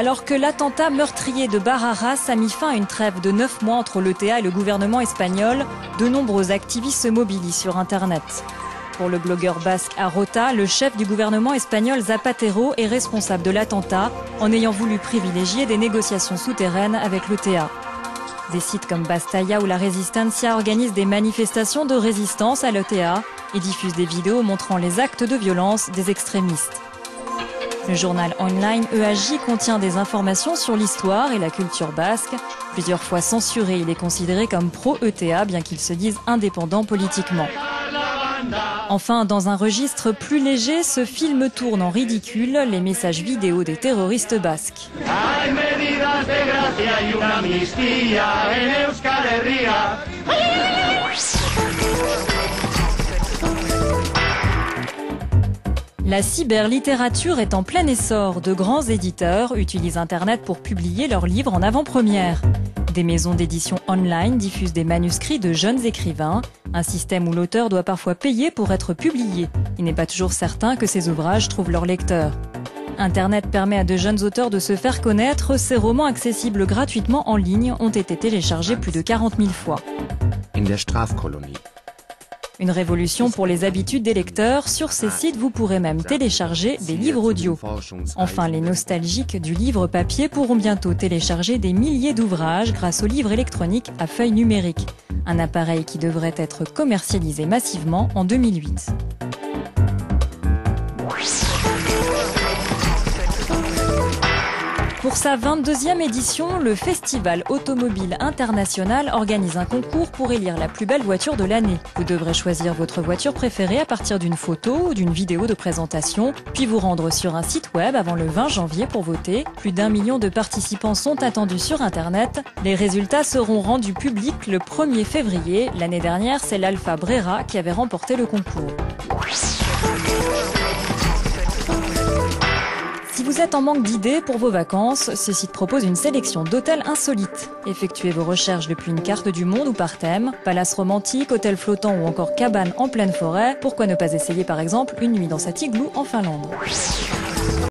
Alors que l'attentat meurtrier de Barajas a mis fin à une trêve de 9 mois entre l'ETA et le gouvernement espagnol, de nombreux activistes se mobilisent sur Internet. Pour le blogueur basque Arrota, le chef du gouvernement espagnol Zapatero est responsable de l'attentat en ayant voulu privilégier des négociations souterraines avec l'ETA. Des sites comme Bastaya ou la Resistencia organisent des manifestations de résistance à l'ETA et diffusent des vidéos montrant les actes de violence des extrémistes. Le journal online EAJ contient des informations sur l'histoire et la culture basque. Plusieurs fois censuré, il est considéré comme pro-ETA, bien qu'il se dise indépendant politiquement. Enfin, dans un registre plus léger, ce film tourne en ridicule les messages vidéo des terroristes basques. La cyberlittérature est en plein essor. De grands éditeurs utilisent Internet pour publier leurs livres en avant-première. Des maisons d'édition online diffusent des manuscrits de jeunes écrivains, un système où l'auteur doit parfois payer pour être publié. Il n'est pas toujours certain que ces ouvrages trouvent leurs lecteurs. Internet permet à de jeunes auteurs de se faire connaître. Ces romans accessibles gratuitement en ligne ont été téléchargés plus de 40 000 fois. In der Strafkolonie. Une révolution pour les habitudes des lecteurs. Sur ces sites, vous pourrez même télécharger des livres audio. Enfin, les nostalgiques du livre papier pourront bientôt télécharger des milliers d'ouvrages grâce au livre électronique à feuille numérique. Un appareil qui devrait être commercialisé massivement en 2008. Pour sa 22e édition, le Festival Automobile International organise un concours pour élire la plus belle voiture de l'année. Vous devrez choisir votre voiture préférée à partir d'une photo ou d'une vidéo de présentation, puis vous rendre sur un site web avant le 20 janvier pour voter. Plus d'1 million de participants sont attendus sur Internet. Les résultats seront rendus publics le 1er février. L'année dernière, c'est l'Alfa Brera qui avait remporté le concours. Si vous êtes en manque d'idées pour vos vacances, ce site propose une sélection d'hôtels insolites. Effectuez vos recherches depuis une carte du monde ou par thème, palace romantique, hôtel flottant ou encore cabane en pleine forêt. Pourquoi ne pas essayer par exemple une nuit dans cet igloo en Finlande ?